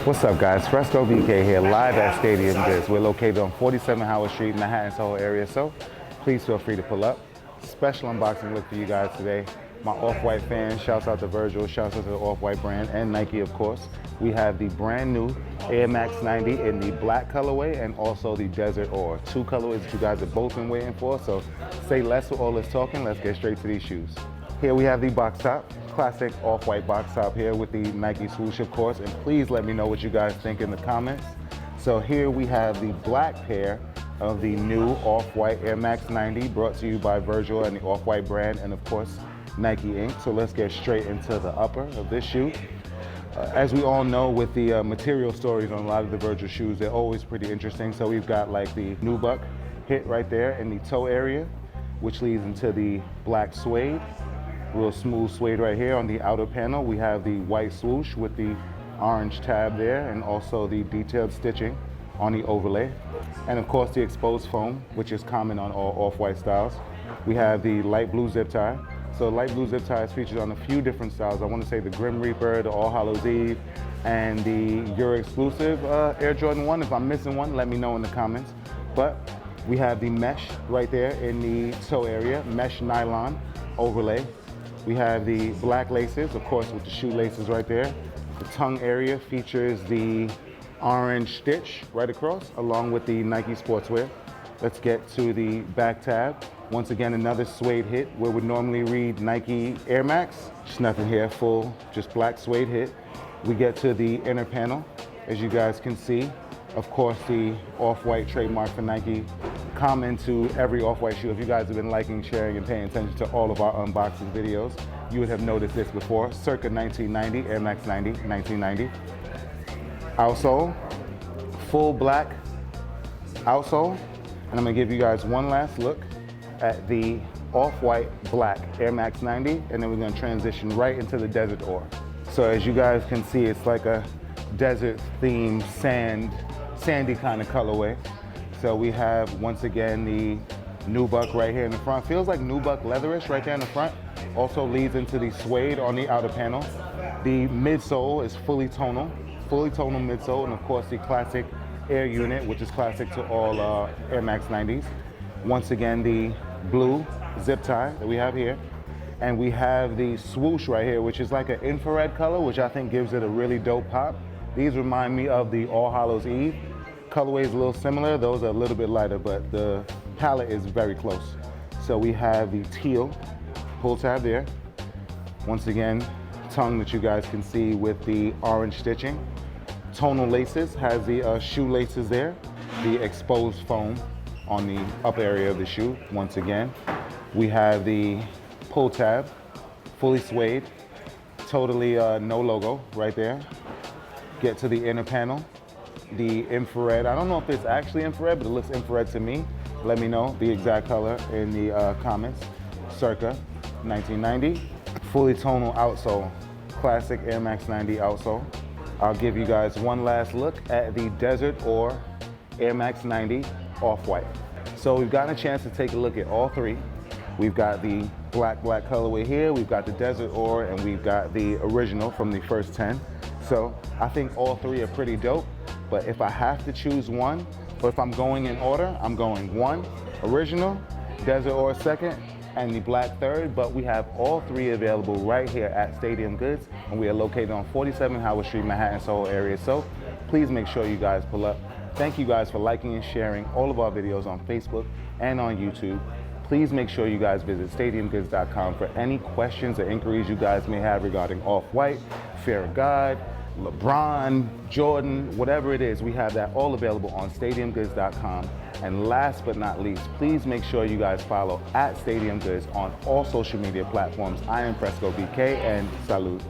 What's up, guys? Fresco BK here, live at Stadium Goods. We're located on 47 Howard Street, Manhattan, Soho area, so please feel free to pull up. Special unboxing look for you guys today. My Off-White fans, shouts out to Virgil, shouts out to the Off-White brand, and Nike, of course. We have the brand new Air Max 90 in the black colorway and also the Desert Ore. Two colorways that you guys have both been waiting for, so say less with all this talking. Let's get straight to these shoes. Here we have the box top. Classic Off-White box top here with the Nike swoosh, of course, and please let me know what you guys think in the comments. So here we have the black pair of the new Off-White Air Max 90 brought to you by Virgil and the Off-White brand and of course Nike Inc. So let's get straight into the upper of this shoe. As we all know, with the material stories on a lot of the Virgil shoes, they're always pretty interesting. So we've got like the nubuck hit right there in the toe area, which leads into the black suede. Real smooth suede right here on the outer panel. We have the white swoosh with the orange tab there and also the detailed stitching on the overlay. And of course the exposed foam, which is common on all Off-White styles. We have the light blue zip tie. So light blue zip tie is featured on a few different styles. I want to say the Grim Reaper, the All Hallows Eve, and the Euro exclusive Air Jordan 1. If I'm missing one, let me know in the comments. But we have the mesh right there in the toe area, mesh nylon overlay. We have the black laces, of course, with the shoelaces right there. The tongue area features the orange stitch right across, along with the Nike sportswear. Let's get to the back tab. Once again, another suede hit where we normally read Nike Air Max. Just nothing here, full, just black suede hit. We get to the inner panel, as you guys can see. Of course, the Off-White trademark for Nike, common to every Off-White shoe. If you guys have been liking, sharing, and paying attention to all of our unboxing videos, you would have noticed this before. Circa 1990, Air Max 90, 1990. Outsole, full black outsole. And I'm gonna give you guys one last look at the Off-White black Air Max 90, and then we're gonna transition right into the Desert Ore. So as you guys can see, it's like a desert themed sandy kind of colorway. So we have, once again, the nubuck right here in the front. Feels like nubuck leatherish right there in the front. Also leads into the suede on the outer panel. The midsole is fully tonal midsole, and of course the classic Air unit, which is classic to all Air Max 90s. Once again, the blue zip tie that we have here. And we have the swoosh right here, which is like an infrared color, which I think gives it a really dope pop. These remind me of the All Hallows Eve. Colorway is a little similar. Those are a little bit lighter, but the palette is very close. So we have the teal pull tab there. Once again, tongue that you guys can see with the orange stitching. Tonal laces, has the shoelaces there. The exposed foam on the upper area of the shoe, once again. We have the pull tab, fully suede, totally no logo right there. Get to the inner panel. The infrared, I don't know if it's actually infrared, but it looks infrared to me. Let me know the exact color in the comments. Circa 1990. Fully tonal outsole, classic Air Max 90 outsole. I'll give you guys one last look at the Desert Ore Air Max 90 Off-White. So we've gotten a chance to take a look at all three. We've got the black colorway here, we've got the Desert Ore, and we've got the original from the first 10. So I think all three are pretty dope. But if I have to choose one, or if I'm going in order, I'm going one, original, Desert Ore second, and the black third. But we have all three available right here at Stadium Goods, and we are located on 47 Howard Street, Manhattan, Soho area. So please make sure you guys pull up. Thank you guys for liking and sharing all of our videos on Facebook and on YouTube. Please make sure you guys visit stadiumgoods.com for any questions or inquiries you guys may have regarding Off-White, Fear of God, LeBron, Jordan, whatever it is, we have that all available on stadiumgoods.com. And last but not least, please make sure you guys follow at Stadium Goods on all social media platforms. I am Fresco BK, and salute.